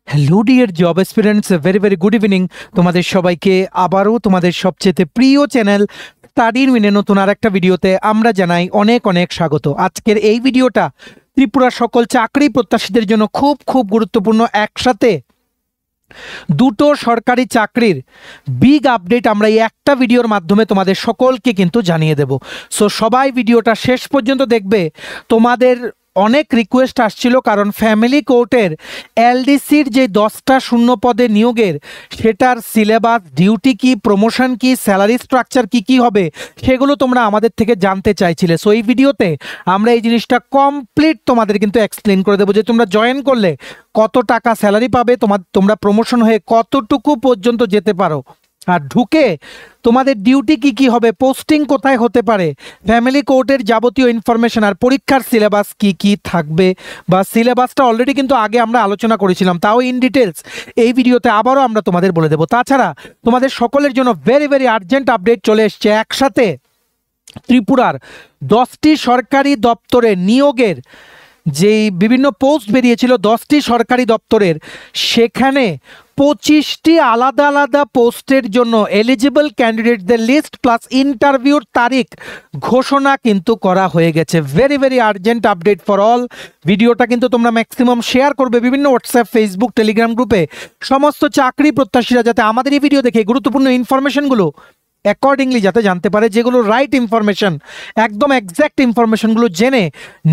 Hello dear job experience, very good evening. তোমাদের সবাইকে আবারও তোমাদের সবচেয়ে প্রিয় চ্যানেল স্টাডির উইনে নতুন আর একটা ভিডিওতে আমরা জানাই অনেক অনেক স্বাগত। আজকের এই ভিডিওটা ত্রিপুরার সকল চাকরি প্রত্যাশীদের জন্য খুব গুরুত্বপূর্ণ। একসাথে দুটো সরকারি চাকরির বিগ আপডেট আমরা এই একটা ভিডিওর মাধ্যমে তোমাদের সকলকে কিন্তু জানিয়ে দেব। সো সবাই ভিডিওটা শেষ পর্যন্ত দেখবে। তোমাদের অনেক রিকোয়েস্ট আসছিল, কারণ ফ্যামিলি কোর্টের এলডিসির যে 10টা শূন্য পদে নিয়োগের সেটার সিলেবাস, ডিউটি কি, প্রমোশন কি, স্যালারি স্ট্রাকচার কি হবে সেগুলো তোমরা আমাদের থেকে জানতে চাইছিলে। সো এই ভিডিওতে আমরা এই জিনিসটা কমপ্লিট তোমাদের কিন্তু এক্সপ্লেন করে দেবো যে তোমরা জয়েন করলে কত টাকা স্যালারি পাবে, তোমরা প্রমোশন হয়ে কতটুকু পর্যন্ত যেতে পারো, আর ঢুকে তোমাদের ডিউটি কি হবে, পোস্টিং কোথায় হতে পারে, ফ্যামিলি কোর্টের যাবতীয় ইনফরমেশন আর পরীক্ষার সিলেবাস কি থাকবে, বা সিলেবাসটা অলরেডি কিন্তু আগে আমরা আলোচনা করেছিলাম, তাও ইন ডিটেলস এই ভিডিওতে আবারও আমরা তোমাদের বলে দেবো। তাছাড়া তোমাদের সকলের জন্য ভেরি আর্জেন্ট আপডেট চলে এসছে। একসাথে ত্রিপুরার 10টি সরকারি দপ্তরে নিয়োগের যেই বিভিন্ন পোস্ট বেরিয়েছিল 10টি সরকারি দপ্তরের, সেখানে 25টি আলাদা পোস্টের জন্য এলিজিবল ক্যান্ডিডেটদের লিস্ট প্লাস ইন্টারভিউর তারিখ ঘোষণা কিন্তু করা হয়ে গেছে। Very urgent update for all. ভিডিওটা কিন্তু তোমরা ম্যাক্সিমাম শেয়ার করবে বিভিন্ন হোয়াটসঅ্যাপ, ফেসবুক, টেলিগ্রাম গ্রুপে, সমস্ত চাকরি প্রত্যাশীরা যাতে আমাদের এই ভিডিও দেখে গুরুত্বপূর্ণ ইনফরমেশনগুলো অ্যাকর্ডিংলি যাতে জানতে পারে, যেগুলো রাইট ইনফরমেশন, একদম এক্স্যাক্ট ইনফরমেশনগুলো জেনে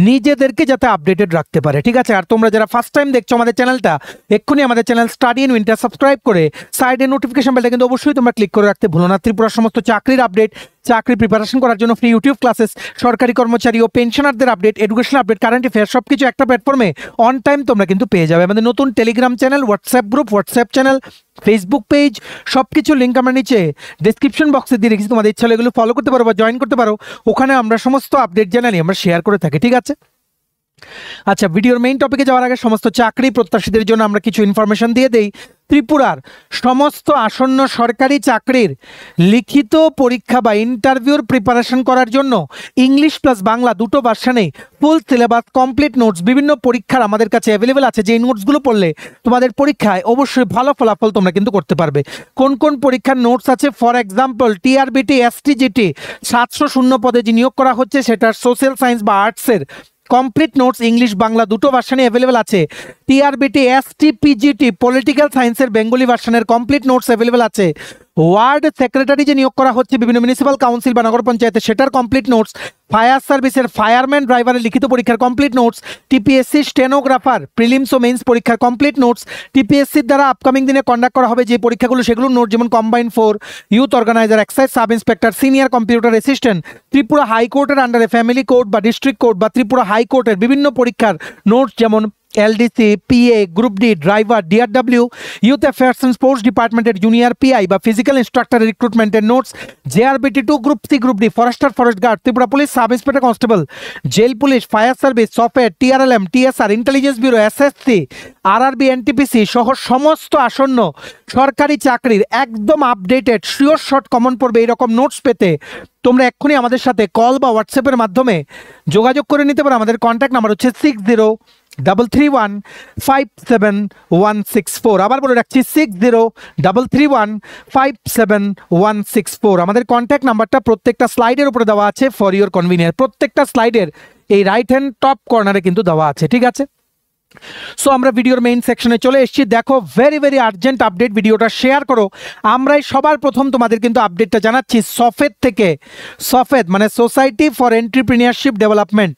নিজেদেরকে যাতে আপডেটেড রাখতে পারে। ঠিক আছে? আর তোমরা যারা ফার্স্ট টাইম দেখছো আমাদের চ্যানেলটা, এক্ষুনি আমাদের চ্যানেল স্টাডি ইন উইনটা সাবস্ক্রাইব করে সাইডে নোটিফিকেশন বেলটা কিন্তু অবশ্যই তোমরা ক্লিক করে রাখতে ভুলো না। ত্রিপুরার সমস্ত চাকরির আপডেট, চাকরি প্রিপারেশন করার জন্য ফ্রি ইউটিউব ক্লাসেস, সরকারি কর্মচারী ও পেনশনারদের update, education update, current affair সবকিছু একটা প্ল্যাটফর্মে অন টাইম তোমরা কিন্তু পেয়ে যাবে। আমাদের নতুন Telegram channel, WhatsApp group, WhatsApp channel, Facebook page, সবকিছু লিঙ্ক আমরা নিচে ডেসক্রিপশন বক্সে দিয়ে রেখেছি। তোমাদের ইচ্ছা হলে এগুলো ফলো করতে পারো বা জয়েন করতে পারো। ওখানে আমরা সমস্ত আপডেট জানালি আমরা শেয়ার করে থাকি। ঠিক আছে? আচ্ছা, ভিডিওর মেইন টপিকে যাওয়ার আগে সমস্ত চাকরি প্রত্যাশীদের জন্য আমরা কিছু ইনফরমেশন দিয়ে দেই। ত্রিপুরার সমস্ত আসন্ন সরকারি চাকরির লিখিত পরীক্ষা বা ইন্টারভিউর প্রিপারেশন করার জন্য ইংলিশ প্লাস বাংলা দুটো ভার্সনে ফুল সিলেবাস, কমপ্লিট নোটস, বিভিন্ন পরীক্ষার আমাদের কাছে অ্যাভেলেবেল আছে। যে নোটসগুলো পড়লে তোমাদের পরীক্ষায় অবশ্যই ভালো ফলাফল তোমরা কিন্তু করতে পারবে। কোন পরীক্ষার নোটস আছে? ফর এক্সাম্পল টিআরবিটি, এসটিজিটি 700 শূন্য পদে যে নিয়োগ করা হচ্ছে সেটার সোশ্যাল সায়েন্স বা আর্টসের কমপ্লিট নোটস ইংলিশ বাংলা দুটো ভার্সনে অ্যাভেলেবেল আছে। টিআরবিটি, এসটিপিজিটি পলিটিক্যাল সায়েন্সের বেঙ্গলি ভার্সনের কমপ্লিট নোটস অ্যাভেলেবেল আছে। ওয়ার্ড সেক্রেটারি যে নিয়োগ করা হচ্ছে বিভিন্ন মিউনিসিপ্যাল কাউন্সিল বা নগর পঞ্চায়েতে, সেটার কমপ্লিট নোটস, ফায়ার সার্ভিসের ফায়ারম্যান ড্রাইভারের লিখিত পরীক্ষার complete notes, TPSC stenographer prelims ও মেইনস পরীক্ষার কমপ্লিট নোটস, টিপিএসসির দ্বারা আপকামিং দিনে কন্ডাক্ট করা হবে যে পরীক্ষাগুলো সেগুলোর নোট, যেমন combine 4, youth organiser, excise sub inspector, senior computer assistant, Tripura হাইকোর্টের আন্ডারে ফ্যামিলি কোর্ট বা ডিস্ট্রিক্ট কোর্ট বা ত্রিপুরা হাইকোর্টের বিভিন্ন পরীক্ষার নোটস, যেমন LDC, PA, group D, driver, DRW, youth affairs and sports ডিপার্টমেন্টের জুনিয়র পিআই বা ফিজিক্যাল ইনস্ট্রাক্টর রিক্রুটমেন্টের notes, JRBT 2, group C, group D, forester, forest guard, Tripura police, sub inspector constable, jail police, fire service, software, TRLM, TSR, intelligence bureau, SSC, RRB, NTPC সহ সমস্ত আসন্ন সরকারি চাকরির একদম updated sure short common পড়বে এইরকম notes পেতে তোমরা এক্ষুনি আমাদের সাথে কল বা হোয়াটসঅ্যাপের মাধ্যমে যোগাযোগ করে নিতে পারো। আমাদের কন্ট্যাক্ট নাম্বার হচ্ছে 6033157164। আবার বলে রাখছি 6033157164। আমাদের কন্ট্যাক্ট নাম্বারটা প্রত্যেকটা স্লাইডের উপরে দেওয়া আছে ফর ইউর কনভিনিয়েন্স। প্রত্যেকটা স্লাইডের এই রাইট হ্যান্ড টপ কর্নারে কিন্তু দেওয়া আছে। ঠিক আছে? সো আমরা ভিডিওর মেইন সেকশনে চলে এসেছি। দেখো, ভেরি আর্জেন্ট আপডেট, ভিডিওটা শেয়ার করো। আমরাই সবার প্রথম তোমাদের কিন্তু আপডেটটা জানাচ্ছি সফেদ থেকে। সফেদ মানে সোসাইটি ফর এন্টারপ্রেনিউরশিপ ডেভেলপমেন্ট,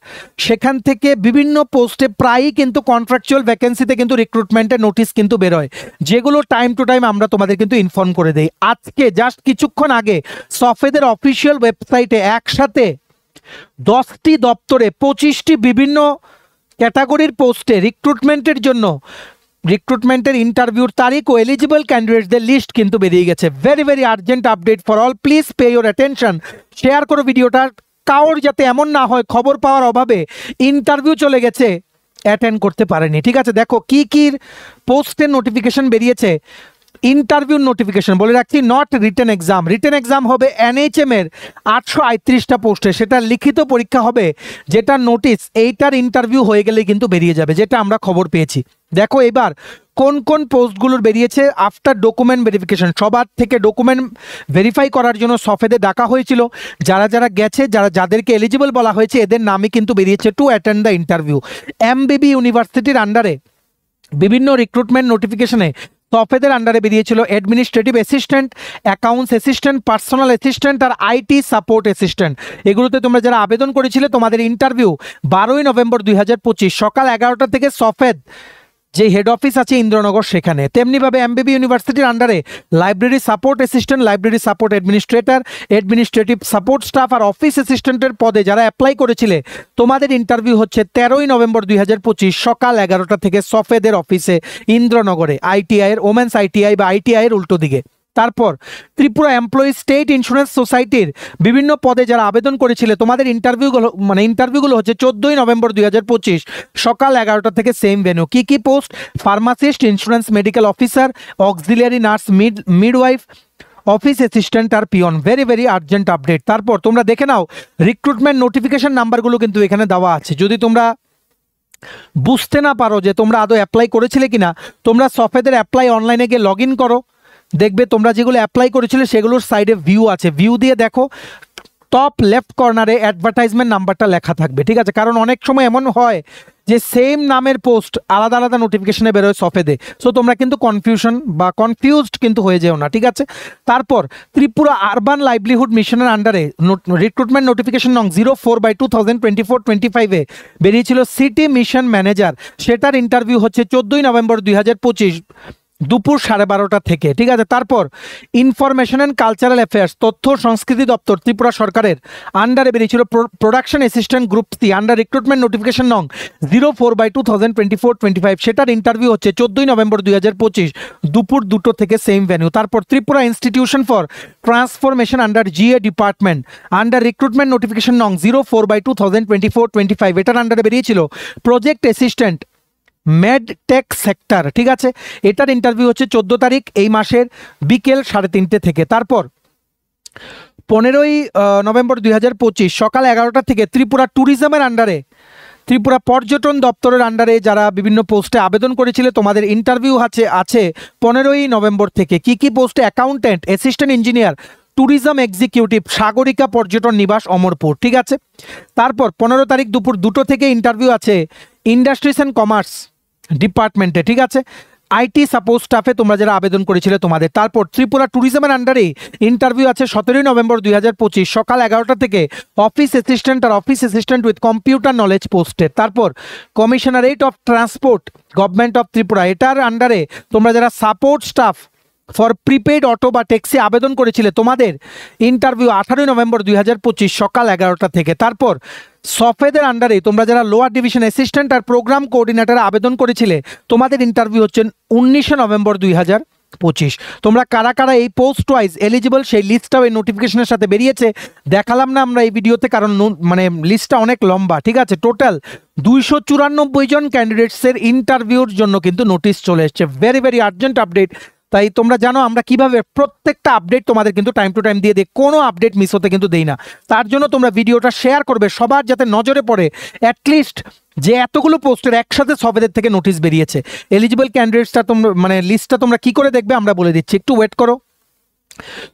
সেখান থেকে বিভিন্ন পোস্টে প্রায়ই কিন্তু কন্ট্রাকচুয়াল ভ্যাকেন্সিতে কিন্তু রিক্রুটমেন্টের নোটিশ কিন্তু বেরোয়, যেগুলো টাইম টু টাইম আমরা তোমাদের কিন্তু ইনফর্ম করে দেই। আজকে জাস্ট কিছুক্ষণ আগে সফেদের অফিসিয়াল ওয়েবসাইটে একসাথে 10টি দপ্তরে 25টি বিভিন্ন ক্যাটাগরির পোস্টে রিক্রুটমেন্টের জন্য রিক্রুটমেন্টের ইন্টারভিউর তারিখ ও এলিজিবল ক্যান্ডিডেটসদের লিস্ট কিন্তু বেরিয়ে গেছে। Very urgent update for all. Please pay your attention. Share করো ভিডিওটা, কারোর যাতে এমন না হয় খবর পাওয়ার অভাবে ইন্টারভিউ চলে গেছে, অ্যাটেন্ড করতে পারেনি। ঠিক আছে? দেখো কি পোস্টের নোটিফিকেশন বেরিয়েছে। ইন্টারভিউ নোটিফিকেশন বলে রাখছি, not written exam. Written exam হবে এনএইচএম এর 838টা পোস্টে, সেটা লিখিত পরীক্ষা হবে, যেটা নোটিস এইটার ইন্টারভিউ হয়ে গেলে কিন্তু বেরিয়ে যাবে, যেটা আমরা খবর পেয়েছি। দেখো এবার কোন কোন পোস্টগুলোর বেরিয়েছে আফটার ডকুমেন্ট ভেরিফিকেশন, সবার থেকে ডকুমেন্ট ভেরিফাই করার জন্য সফেদে ডাকা হয়েছিল। যারা যারা গেছে, যাদেরকে এলিজিবল বলা হয়েছে, এদের নামই কিন্তু বেরিয়েছে to attend the interview. MBB ইউনিভার্সিটির আন্ডারে বিভিন্ন রিক্রুটমেন্ট নোটিফিকেশনে সফেদের আন্ডারে বেরিয়েছিল administrative assistant, accounts assistant, personal assistant আর আইটি সাপোর্ট অ্যাসিস্ট্যান্ট। এগুলোতে তোমরা যারা আবেদন করেছিলে তোমাদের ইন্টারভিউ 12ই নভেম্বর 2025 সকাল 11টা থেকে সফেদ যে হেড অফিস আছে ইন্দ্রনগর সেখানে। তেমনিভাবে এমবিবি ইউনিভার্সিটির আন্ডারে library support assistant, library support administrator, administrative support staff আর অফিস অ্যাসিস্ট্যান্টের পদে যারা অ্যাপ্লাই করেছিলে তোমাদের ইন্টারভিউ হচ্ছে 13ই নভেম্বর 2025 সকাল 11টা থেকে সফেদের অফিসে ইন্দ্রনগরে, আইটিআইয়ের ওমেন্স আইটিআই বা আইটিআইয়ের উল্টো দিকে। তারপর ত্রিপুরা এমপ্লয়ি স্টেট ইন্স্যুরেন্স সোসাইটির বিভিন্ন পদে যারা আবেদন করেছিলে তোমাদের ইন্টারভিউগুলো হচ্ছে 14ই নভেম্বর 2025 সকাল 11টা থেকে সেম ভেন্যু। কি কি post? Pharmacist, insurance medical officer, auxiliary nurse, midwife, office assistant আর peon. Very very urgent update. তারপর তোমরা দেখে নাও রিক্রুটমেন্ট নোটিফিকেশন নাম্বারগুলো কিন্তু এখানে দেওয়া আছে। যদি তোমরা বুঝতে না পারো যে তোমরা আদৌ অ্যাপ্লাই করেছিলে কিনা, তোমরা সফেদের অ্যাপ্লাই অনলাইনে গিয়ে লগ ইন করো, দেখবে তোমরা যেগুলো অ্যাপ্লাই করেছিলে সেগুলোর সাইডে ভিউ আছে, ভিউ দিয়ে দেখো টপ লেফট কর্নারে অ্যাডভার্টাইজমেন্ট নাম্বারটা লেখা থাকবে, ঠিক আছে? কারণ অনেক সময় এমন হয় যে সেম নামের পোস্ট আলাদা আলাদা নোটিফিকেশনে বেরোয় সফেদে, সো তোমরা কিন্তু কনফিউজড কিন্তু হয়ে যেও না, ঠিক আছে? তারপর ত্রিপুরা আরবান লাইভলিহুড মিশনের আন্ডারে রিক্রুটমেন্ট নোটিফিকেশন নং 04/2024-25 বেরিয়েছিল সিটি মিশন ম্যানেজার, সেটার ইন্টারভিউ হচ্ছে 14ই নভেম্বর 2025 দুপুর 12:30 থেকে, ঠিক আছে? তারপর ইনফরমেশন অ্যান্ড কালচারাল অ্যাফেয়ার্স, তথ্য সংস্কৃতি দপ্তর ত্রিপুরা সরকারের আন্ডারে বেরিয়েছিল production assistant group C under recruitment notification নং 04/2024-25 সেটার ইন্টারভিউ হচ্ছে 14ই নভেম্বর 2025 দুপুর 2টো থেকে সেম ভেন্যু। তারপর Tripura institution for transformation under GA department under recruitment notification নং 04/2024-25 এটার আন্ডারে বেরিয়েছিল প্রজেক্ট অ্যাসিস্ট্যান্ট মেডটেক সেক্টর, ঠিক আছে? এটার ইন্টারভিউ হচ্ছে 14 তারিখ এই মাসের বিকেল 3:30 থেকে। তারপর 15ই নভেম্বর 2025 সকাল 11টা থেকে ত্রিপুরা ট্যুরিজমের আন্ডারে, ত্রিপুরা পর্যটন দপ্তরের আন্ডারে যারা বিভিন্ন পোস্টে আবেদন করেছিল তোমাদের ইন্টারভিউ আছে 15ই নভেম্বর থেকে। কি কি পোস্টে? Accountant, assistant engineer, tourism executive, Sagarika পর্যটন নিবাস অমরপুর, ঠিক আছে? তারপর 15 তারিখ দুপুর 2টো থেকে ইন্টারভিউ আছে ইন্ডাস্ট্রিজ অ্যান্ড কমার্স ডিপার্টমেন্টে, ঠিক আছে? আইটি সাপোর্ট স্টাফে তোমরা যারা আবেদন করেছিলে তোমাদের। তারপর ত্রিপুরা ট্যুরিজমের আন্ডারে ইন্টারভিউ আছে 17ই নভেম্বর 2025 সকাল 11টা থেকে অফিস অ্যাসিস্ট্যান্ট আর office assistant with computer knowledge পোস্টের। তারপর commissionerate of transport government of Tripura, এটার আন্ডারে তোমরা যারা support staff for prepaid auto বা ট্যাক্সি আবেদন করেছিলে তোমাদের ইন্টারভিউ 18ই নভেম্বর 2025 সকাল 11টা থেকে। তারপর সফেদের আন্ডারে তোমরা যারা লোয়ার ডিভিশন অ্যাসিস্ট্যান্ট আর প্রোগ্রাম কোঅর্ডিনেটর আবেদন করেছিলে তোমাদের ইন্টারভিউ হচ্ছে 19 নভেম্বর 2025। তোমরা কারা কারা এই পোস্ট ওয়াইজ এলিজিবল সেই লিস্টটাও এই নোটিফিকেশনের সাথে বেরিয়েছে, দেখালাম না আমরা এই ভিডিওতে কারণ মানে লিস্টটা অনেক লম্বা, ঠিক আছে? টোটাল 294 জন ক্যান্ডিডেটসের ইন্টারভিউর জন্য কিন্তু নোটিশ চলে এসছে। Very very urgent update. তাই তোমরা জানো আমরা কিভাবে প্রত্যেকটা আপডেট তোমাদের কিন্তু টাইম টু টাইম দিয়ে দিই, কোনো আপডেট মিস হতে কিন্তু দেই না। তার জন্য তোমরা ভিডিওটা শেয়ার করবে সবার যাতে নজরে পড়ে অ্যাটলিস্ট যে এতগুলো পোস্টের একসাথে সবেদের থেকে নোটিশ বেরিয়েছে। এলিজিবল ক্যান্ডিডেটসটা তোমরা মানে লিস্টটা তোমরা কি করে দেখবে আমরা বলে দিচ্ছি, একটু ওয়েট করো।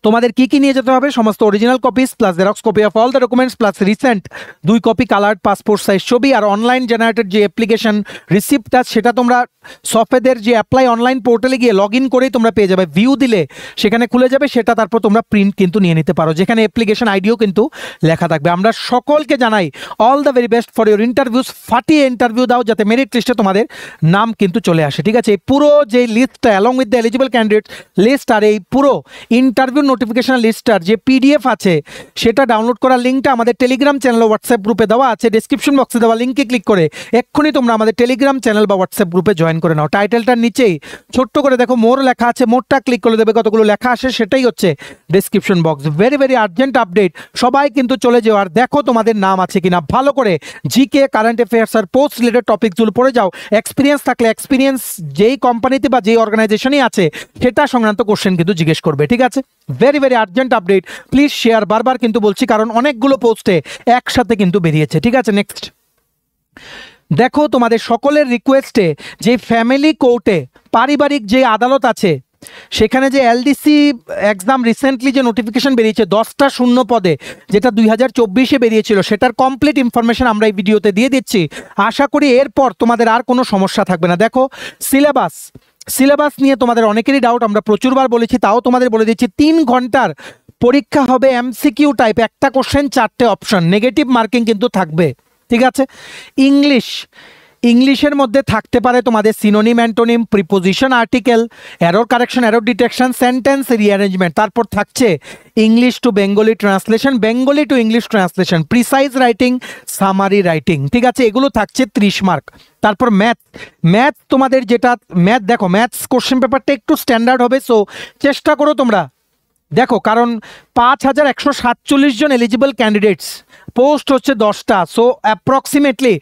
তোমাদের কি কি নিয়ে যেতে হবে? সমস্ত original copies plus xerox copy of all the documents plus recent 2 copy coloured passport size ছবি আর অনলাইন জেনারেটেড যে অ্যাপ্লিকেশন রিসিপ্টটা সেটা তোমরা সফেদের যে অ্যাপ্লাই অনলাইন পোর্টালে গিয়ে লগ ইন করেই তোমরা পেয়ে যাবে, ভিউ দিলে সেখানে খুলে যাবে, সেটা তারপর তোমরা প্রিন্ট কিন্তু নিয়ে নিতে পারো, যেখানে অ্যাপ্লিকেশন আইডিও কিন্তু লেখা থাকবে। আমরা সকলকে জানাই all the very best for your interviews, ফাটিয়ে ইন্টারভিউ দাও যাতে মেরিট লিস্টে তোমাদের নাম কিন্তু চলে আসে, ঠিক আছে? এই পুরো যে লিস্টটা along with the eligible candidate list আর এই পুরো ইন্টারভিউ নোটিফিকেশন লিস্টার যে পিডিএফ আছে সেটা ডাউনলোড করার লিঙ্কটা আমাদের টেলিগ্রাম চ্যানেল ও হোয়াটসঅ্যাপ গ্রুপে দেওয়া আছে, ডেসক্রিপশন বক্সে দেওয়া লিঙ্কে ক্লিক করে এক্ষুনি তোমরা আমাদের টেলিগ্রাম চ্যানেল বা হোয়াটসঅ্যাপ গ্রুপে জয়েন করে নাও। টাইটেলটার নিচেই ছোট্ট করে দেখো মোর লেখা আছে, মোরটা ক্লিক করে দেবে, কতগুলো লেখা আসে সেটাই হচ্ছে description box. Very very urgent update, সবাই কিন্তু চলে যাও আর দেখো তোমাদের নাম আছে কিনা, ভালো করে জিকে কারেন্ট অ্যাফেয়ার্স আর পোস্ট রিলেটেড টপিকসগুলো পড়ে যাও। এক্সপিরিয়েন্স থাকলে এক্সপিরিয়েন্স যেই কোম্পানিতে বা যেই অর্গানাইজেশনই আছে সেটা সংক্রান্ত কোশ্চেন কিন্তু জিজ্ঞেস করবে, ঠিক আছে? Very very urgent update, please share, বারবার কিন্তু বলছি কারণ অনেকগুলো পোস্টে একসাথে কিন্তু বেরিয়েছে, ঠিক আছে? নেক্সট দেখো তোমাদের সকলের রিকোয়েস্টে যে ফ্যামিলি কোর্টে পারিবারিক যে আদালত আছে সেখানে যে এলডিসি এক্সাম রিসেন্টলি যে নোটিফিকেশন বেরিয়েছে 10টা শূন্য পদে, যেটা 2024-এ বেরিয়েছিল, সেটার কমপ্লিট ইনফরমেশন আমরা এই ভিডিওতে দিয়ে দিচ্ছি। আশা করি এরপর তোমাদের আর কোনো সমস্যা থাকবে না। দেখো সিলেবাস নিয়ে তোমাদের অনেকেরই ডাউট, আমরা প্রচুরবার বলেছি, তাও তোমাদের বলে দিচ্ছি 3 ঘন্টার পরীক্ষা হবে, এমসিকিউ টাইপ, একটা কোশ্চেন 4টে অপশন, নেগেটিভ মার্কিং কিন্তু থাকবে, ঠিক আছে। ইংলিশের মধ্যে থাকতে পারে তোমাদের synonym, antonym, preposition, article, error correction, error detection, sentence rearrangement. তারপর থাকছে English to Bengali translation, Bengali to English translation, precise writing, summary writing, ঠিক আছে। এগুলো থাকছে 30 মার্ক। তারপর ম্যাথ তোমাদের যেটা দেখো ম্যাথস কোশ্চেন পেপারটা একটু স্ট্যান্ডার্ড হবে, সো চেষ্টা করো তোমরা দেখো, কারণ 5147 জন এলিজিবল ক্যান্ডিডেটস, পোস্ট হচ্ছে 10টা, সো অ্যাপ্রক্সিমেটলি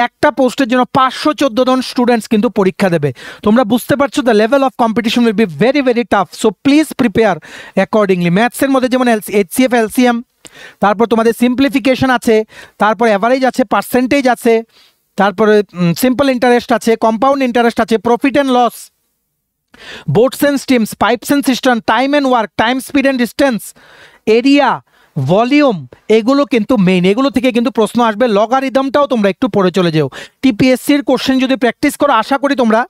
একটা পোস্টের জন্য 514 জন স্টুডেন্টস কিন্তু পরীক্ষা দেবে। তোমরা বুঝতে পারছো the level of competition will be very very tough, so please prepare accordingly. ম্যাথসের মধ্যে যেমন এইচসিএফ, এলসিএম, তারপর তোমাদের সিম্পলিফিকেশন আছে, তারপর অ্যাভারেজ আছে, পার্সেন্টেজ আছে, তারপরে সিম্পল ইন্টারেস্ট আছে, কম্পাউন্ড ইন্টারেস্ট আছে, profit and loss, boats and steams, pipes and cistern, time and work, time, speed and distance, area, volume, এগুলো কিন্তু মেইন, এগুলো থেকে কিন্তু প্রশ্ন আসবে। লগারিদমটাও তোমরা একটু পড়ে চলে যাও। টিপিএসসির কোশ্চেন যদি প্র্যাকটিস করো, আশা করি তোমরা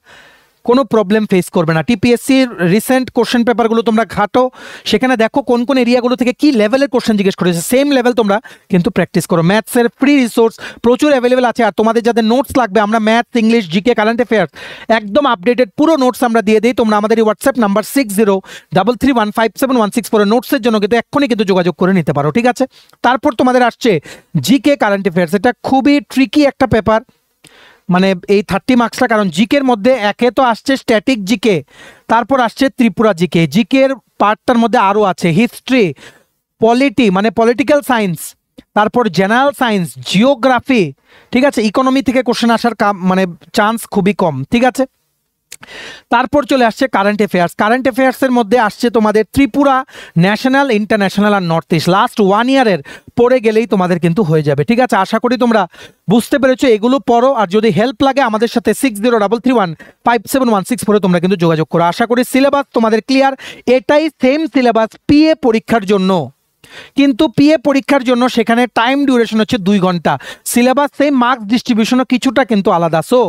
কোনো প্রবলেম ফেস করবে না। টিপিএসসির রিসেন্ট কোশ্চেন পেপারগুলো তোমরা ঘাটো, সেখানে দেখো কোন কোন এরিয়াগুলো থেকে কি লেভেলের কোশ্চেন জিজ্ঞেস করেছে, সেম লেভেল তোমরা কিন্তু প্র্যাকটিস করো। ম্যাথসের ফ্রি রিসোর্স প্রচুর অ্যাভেলেবেল আছে, আর তোমাদের যাদের নোটস লাগবে, আমরা maths, English, GK, current affairs একদম আপডেটেড পুরো নোটস আমরা দিয়ে দিই। তোমরা আমাদের এই হোয়াটসঅ্যাপ নাম্বার 6033157164 নোটসের জন্য কিন্তু এক্ষুনি কিন্তু যোগাযোগ করে নিতে পারো, ঠিক আছে। তারপর তোমাদের আসছে জিকে কারেন্ট অ্যাফেয়ার্স, এটা খুবই ট্রিকি একটা পেপার, মানে এই 30 মার্কসটা, কারণ জিকের মধ্যে একে তো আসছে স্ট্যাটিক জিকে, তারপর আসছে ত্রিপুরা জিকে, জিকের পার্টটার মধ্যে আরও আছে হিস্ট্রি, পলিটি মানে পলিটিক্যাল সায়েন্স, তারপর জেনারেল সায়েন্স, জিওগ্রাফি, ঠিক আছে। ইকোনমি থেকে কোশ্চেন আসার মানে চান্স খুবই কম, ঠিক আছে। তারপর চলে আসছে কারেন্ট অ্যাফেয়ার্সের মধ্যে আসছে তোমাদের ত্রিপুরা, ন্যাশনাল, ইন্টারন্যাশনাল আর নর্থ ইস্ট, লাস্ট 1 ইয়ারের পড়ে গেলেই তোমাদের কিন্তু হয়ে যাবে, ঠিক আছে। আশা করি তোমরা বুঝতে পেরেছো, এগুলো পড়ো, আর যদি হেল্প লাগে আমাদের সাথে 6033157164 তোমরা কিন্তু যোগাযোগ করো। আশা করি সিলেবাস তোমাদের ক্লিয়ার। এটাই সেম সিলেবাস পিএ পরীক্ষার জন্য, কিন্তু পিএ পরীক্ষার জন্য সেখানে টাইম ডিউরেশন হচ্ছে 2 ঘন্টা, সিলেবাস সেম, মার্কস ডিস্ট্রিবিউশনও কিছুটা কিন্তু আলাদা। সো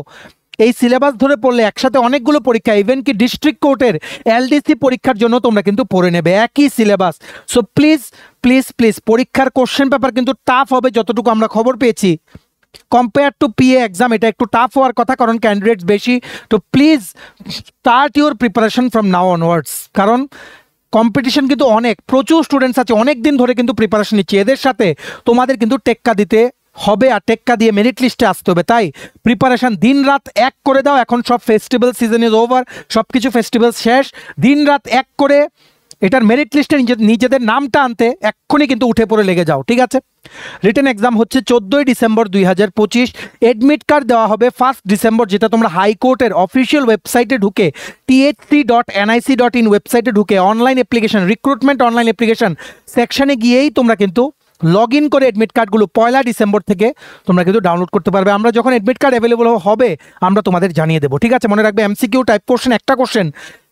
এই সিলেবাস ধরে পড়লে একসাথে অনেকগুলো পরীক্ষা, ইভেন কি ডিস্ট্রিক্ট কোর্টের এলডিসি পরীক্ষার জন্য তোমরা কিন্তু পড়ে নেবে একই syllabus. So please please please, পরীক্ষার কোশ্চেন পেপার কিন্তু টাফ হবে যতটুকু আমরা খবর পেয়েছি, কম্পেয়ার টু পিএ এক্সাম এটা একটু টাফ হওয়ার কথা, কারণ ক্যান্ডিডেটস বেশি। তো please start your preparation from now onwards, কারণ কম্পিটিশন কিন্তু অনেক, প্রচুর স্টুডেন্টস আছে, অনেক দিন ধরে কিন্তু প্রিপারেশন নিচ্ছে, এদের সাথে তোমাদের কিন্তু টেক্কা দিতে হবে, আর টেক্কা দিয়ে মেরিট লিস্টে আসতে হবে। তাই প্রিপারেশন দিন রাত এক করে দাও। এখন সব ফেস্টিভ্যাল সিজন ইজ ওভার, সব কিছু ফেস্টিভ্যাল শেষ, দিন রাত এক করে এটার মেরিট লিস্টে নিজেদের নামটা আনতে এক্ষুনি কিন্তু উঠে পড়ে লেগে যাও, ঠিক আছে। রিটেন এক্সাম হচ্ছে 14 ডিসেম্বর 2025, এডমিট কার্ড দেওয়া হবে 1 ডিসেম্বর, যেটা তোমরা হাইকোর্টের অফিসিয়াল ওয়েবসাইটে ঢুকে thc.nic.in ওয়েবসাইটে ঢুকে online application, recruitment online application সেকশনে গিয়েই তোমরা কিন্তু লগ ইন করে অ্যাডমিট কার্ডগুলো 1 ডিসেম্বর থেকে তোমরা কিন্তু ডাউনলোড করতে পারবে। আমরা যখন অ্যাডমিট কার্ড অ্যাভেলেবল হবে আমরা তোমাদের জানিয়ে দেবো, ঠিক আছে। মনে রাখবে এমসিকিউ টাইপ কোশ্চেন, একটা কোশ্চেন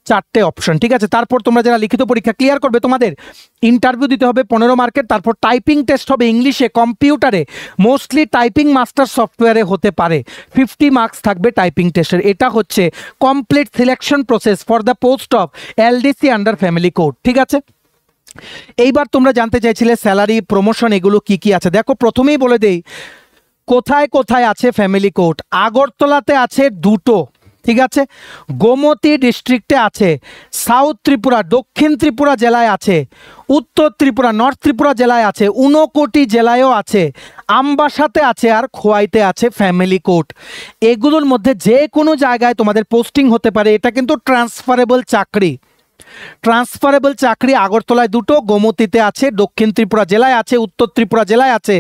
4টে অপশন, ঠিক আছে। তারপর তোমরা যারা লিখিত পরীক্ষা ক্লিয়ার করবে তোমাদের ইন্টারভিউ দিতে হবে 15 মার্কের, তারপর টাইপিং টেস্ট হবে ইংলিশে, কম্পিউটারে, মোস্টলি টাইপিং মাস্টার সফটওয়্যারে হতে পারে, 50 মার্কস থাকবে টাইপিং টেস্টের। এটা হচ্ছে complete selection process for the post of LDC under family code, ঠিক আছে। এইবার তোমরা জানতে চাইছিলে স্যালারি, প্রমোশন, এগুলো কি কি আছে। দেখো প্রথমেই বলে দেই কোথায় কোথায় আছে ফ্যামিলি কোর্ট। আগরতলাতে আছে 2টো, ঠিক আছে। গোমতী ডিস্ট্রিক্টে আছে, সাউথ ত্রিপুরা, দক্ষিণ ত্রিপুরা জেলায় আছে, উত্তর ত্রিপুরা, নর্থ ত্রিপুরা জেলায় আছে, ঊনকোটি জেলায়ও আছে, আমবাসাতে আছে, আর খোয়াইতে আছে ফ্যামিলি কোর্ট। এগুলোর মধ্যে যে কোনো জায়গায় তোমাদের পোস্টিং হতে পারে, এটা কিন্তু ট্রান্সফারেবল চাকরি। আগরতলায় 2টো, গোমতীতে আছে, দক্ষিণ ত্রিপুরা জেলায় আছে, উত্তর ত্রিপুরা জেলায় আছে,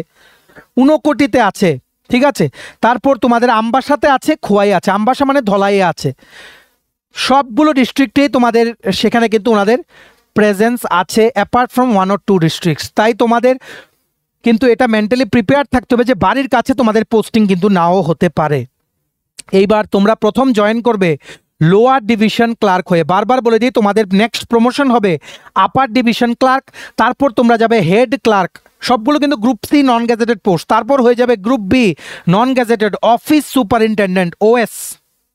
ঊনকোটিতে আছে, ঠিক আছে। তারপর তোমাদের আমবাসাতে আছে, খোয়াই আছে, আমবাসা মানে ধলাইয়ে আছে, সবগুলো ডিস্ট্রিক্টেই তোমাদের সেখানে কিন্তু ওনাদের প্রেজেন্স আছে, অ্যাপার্ট ফ্রম 1 or 2 ডিস্ট্রিক্টস। তাই তোমাদের কিন্তু এটা মেন্টালি প্রিপেয়ার থাকতে হবে যে বাড়ির কাছে তোমাদের পোস্টিং কিন্তু নাও হতে পারে। এইবার তোমরা প্রথম জয়েন করবে লোয়ার ডিভিশন ক্লার্ক হয়ে, বারবার বলে দিই তোমাদের নেক্সট প্রমোশন হবে আপার ডিভিশন ক্লার্ক, তারপর তোমরা যাবে হেড ক্লার্ক, সবগুলো কিন্তু group C non gazetted post, তারপর হয়ে যাবে group B non gazetted office superintendent OS,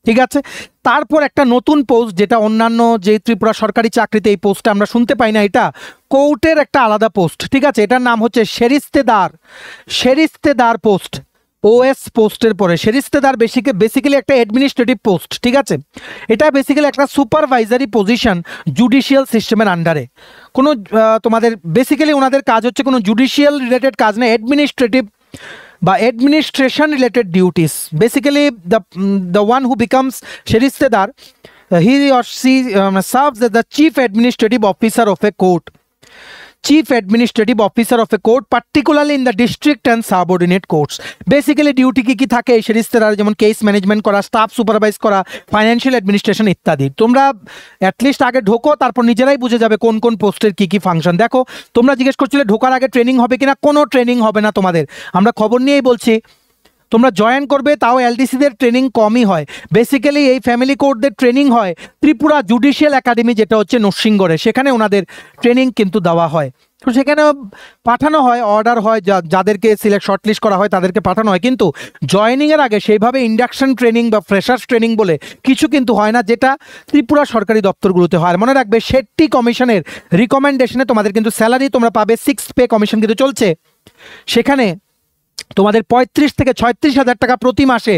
ঠিক আছে। তারপর একটা নতুন পোস্ট যেটা অন্যান্য যে ত্রিপুরা সরকারি চাকরিতে এই পোস্টটা আমরা শুনতে পাই না, এটা কোর্টের একটা আলাদা পোস্ট, ঠিক আছে। এটার নাম হচ্ছে সেরিস্তেদার পোস্ট, ওএস পোস্টের পরে সেরিস্তেদার বেসিক্যালি একটা অ্যাডমিনিস্ট্রেটিভ পোস্ট, ঠিক আছে। এটা বেসিক্যালি একটা সুপারভাইজারি পজিশন জুডিশিয়াল সিস্টেমের আন্ডারে। কোনো তোমাদের বেসিক্যালি ওনাদের কাজ হচ্ছে কোনো জুডিশিয়াল রিলেটেড কাজ না, অ্যাডমিনিস্ট্রেটিভ বা administration related duties. Basically the one who becomes sheristadar, he or she serves as the chief administrative officer of a court, chief administrative officer of a court particularly in the district and subordinate courts. Basically duty কী কী থাকে এই সেরিস্তেদার, যেমন case management করা, staff supervise করা, financial administration ইত্যাদি। তোমরা অ্যাটলিস্ট আগে ঢোকো, তারপর নিজেরাই বুঝে যাবে কোন কোন পোস্টের কী কী ফাংশন। দেখো তোমরা জিজ্ঞেস করছিলে ঢোকার আগে ট্রেনিং হবে কিনা, কোনো ট্রেনিং হবে না তোমাদের, আমরা খবর নিয়েই বলছি। তোমরা জয়েন করবে, তাও এলডিসিদের ট্রেনিং কমই হয়। বেসিক্যালি এই ফ্যামিলি কোর্টদের ট্রেনিং হয় ত্রিপুরা জুডিশিয়াল একাডেমি, যেটা হচ্ছে নরসিংগড়ে, সেখানে ওনাদের ট্রেনিং কিন্তু দেওয়া হয়। তো সেখানে পাঠানো হয়, অর্ডার হয়, যাদেরকে শর্টলিস্ট করা হয় তাদেরকে পাঠানো হয়, কিন্তু জয়েনিংয়ের আগে সেইভাবে ইন্ডাকশন ট্রেনিং বা ফ্রেশার্স ট্রেনিং বলে কিছু কিন্তু হয় না, যেটা ত্রিপুরা সরকারি দপ্তরগুলোতে হয়। আর মনে রাখবে শেট্টি কমিশনের রিকমেন্ডেশনে তোমাদের কিন্তু স্যালারি তোমরা পাবে, 6 পে কমিশন কিন্তু চলছে, সেখানে তোমাদের 35 থেকে 36 হাজার টাকা প্রতি মাসে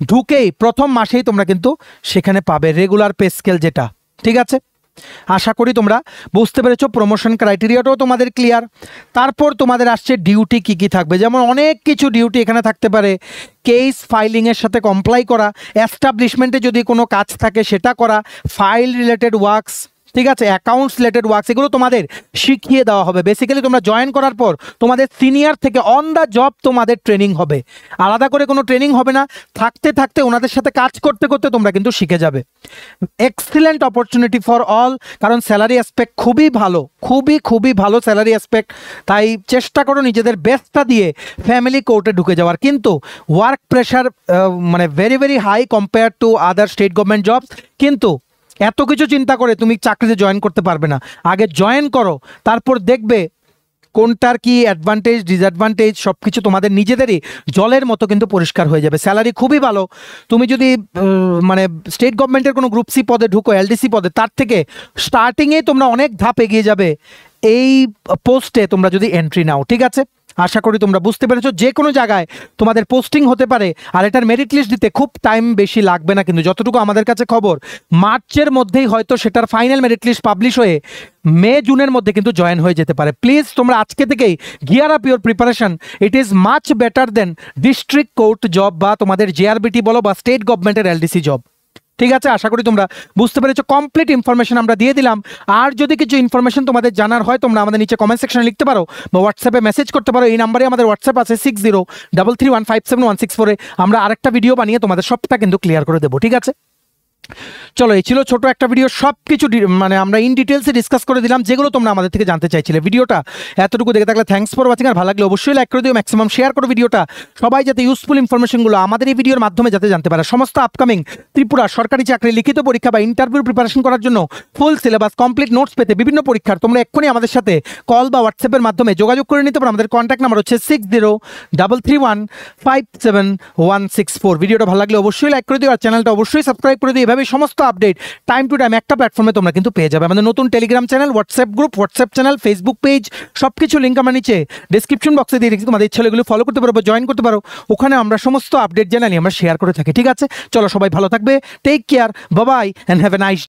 ঢুকেই প্রথম মাসেই তোমরা কিন্তু সেখানে পাবে রেগুলার পে স্কেল যেটা, ঠিক আছে। আশা করি তোমরা বুঝতে পেরেছো, প্রমোশন ক্রাইটেরিয়াটাও তোমাদের ক্লিয়ার। তারপর তোমাদের আসছে ডিউটি কী কী থাকবে, যেমন অনেক কিছু ডিউটি এখানে থাকতে পারে। কেস ফাইলিংয়ের সাথে কমপ্লাই করা, এস্টাবলিশমেন্টে যদি কোনো কাজ থাকে সেটা করা, ফাইল রিলেটেড ওয়ার্কস, ঠিক আছে, অ্যাকাউন্টস রিলেটেড ওয়ার্কস, এগুলো তোমাদের শিখিয়ে দেওয়া হবে। বেসিক্যালি তোমরা জয়েন করার পর তোমাদের সিনিয়র থেকে অন দ্য জব তোমাদের ট্রেনিং হবে, আলাদা করে কোনো ট্রেনিং হবে না, থাকতে থাকতে ওনাদের সাথে কাজ করতে করতে তোমরা কিন্তু শিখে যাবে। এক্সিলেন্ট অপরচুনিটি ফর অল, কারণ স্যালারি অ্যাসপেক্ট খুবই ভালো, খুবই ভালো স্যালারি অ্যাসপেক্ট। তাই চেষ্টা করো নিজেদের বেস্টটা দিয়ে ফ্যামিলি কোর্টে ঢুকে যাওয়ার। কিন্তু ওয়ার্ক প্রেশার মানে very high compare to other state government jobs, কিন্তু এত কিছু চিন্তা করে তুমি চাকরিতে জয়েন করতে পারবে না। আগে জয়েন করো, তারপর দেখবে কোনটার কি অ্যাডভান্টেজ ডিসঅ্যাডভান্টেজ সব কিছু তোমাদের নিজেদেরই জলের মতো কিন্তু পরিষ্কার হয়ে যাবে। স্যালারি খুবই ভালো। তুমি যদি মানে স্টেট গভর্নমেন্টের কোনো গ্রুপ সি পদে ঢুকো, এলডিসি পদে, তার থেকে স্টার্টিংয়ে তোমরা অনেক ধাপ এগিয়ে যাবে এই পোস্টে তোমরা যদি এন্ট্রি নাও, ঠিক আছে। আশা করি তোমরা বুঝতে পেরেছো, যে কোনো জায়গায় তোমাদের পোস্টিং হতে পারে। আর এটার মেরিট লিস্ট দিতে খুব টাইম বেশি লাগবে না, কিন্তু যতটুকু আমাদের কাছে খবর মার্চের মধ্যেই হয়তো সেটার ফাইনাল মেরিট লিস্ট পাবলিশ হয়ে মে জুনের মধ্যে কিন্তু জয়েন হয়ে যেতে পারে। প্লিজ তোমরা আজকে থেকেই gear up your preparation, it is much better then district court job বা তোমাদের জেআরবিটি বলো বা স্টেট গভর্নমেন্টের এলডিসি জব, ঠিক আছে। আশা করি তোমরা বুঝতে পেরেছো, কমপ্লিট ইনফরমেশন আমরা দিয়ে দিলাম। আর যদি কিছু ইনফরমেশন তোমাদের জানার হয় তোমরা আমাদের নিচে কমেন্ট সেকশনে লিখতে পারো বা হোয়াটসঅ্যাপে মেসেজ করতে পারো। এই নাম্বারে আমাদের হোয়াটসঅ্যাপ আছে 6033157164। আমরা আরেকটা ভিডিও বানিয়ে তোমাদের সবটা কিন্তু ক্লিয়ার করে দেবো, ঠিক আছে। চলো, এই ছিল ছোট একটা ভিডিও, সব কিছু মানে আমরা ইন ডিটেলসে ডিসকাস করে দিলাম যেগুলো তোমরা আমাদের থেকে জানতে চাইছিলে। ভিডিওটা এতটুকু দেখে থাকলে থ্যাঙ্কস ফর ওয়াচিং। আর ভালো লাগলে অবশ্যই লাইক করে দিও, ম্যাক্সিমাম শেয়ার করো ভিডিওটা, সবাই যাতে ইউজফুল ইনফরমেশনগুলো আমাদের এই ভিডিওর মাধ্যমে যাতে জানতে পারে। সমস্ত আপকামিং ত্রিপুরা সরকারি চাকরি লিখিত পরীক্ষা বা ইন্টারভিউ প্রিপারেশন করার জন্য ফুল সিলেবাস কমপ্লিট নোটস পেতে বিভিন্ন পরীক্ষার তোমরা এক্ষুনি আমাদের সাথে কল বা হোয়াটসঅ্যাপের মাধ্যমে যোগাযোগ করে নিতে পারো। আমাদের কন্ট্যাক্ট নাম্বার হচ্ছে 6033157164। ভিডিওটা ভালো লাগলে অবশ্যই লাইক করে দিও আর চ্যানেলটা অবশ্যই সাবস্ক্রাইব করে দিও। এভাবে সমস্ত আপডেট টাইম টু টাইম একটা প্ল্যাটফর্মে তোমরা কিন্তু পেয়ে যাবে। আমাদের নতুন Telegram channel, WhatsApp group, WhatsApp channel, Facebook page, সবকিছু লিঙ্ক আমরা নিচে ডিসক্রিপশন বক্সে দিয়ে রেখেছি। তোমাদের ইচ্ছা হলে এগুলো ফলো করতে পারো বা জয়েন করতে পারো। ওখানে আমরা সমস্ত আপডেট জেনারেলি আমরা শেয়ার করে থাকি, ঠিক আছে। চলো, সবাই ভালো থাকবে, take care, bye bye and have a nice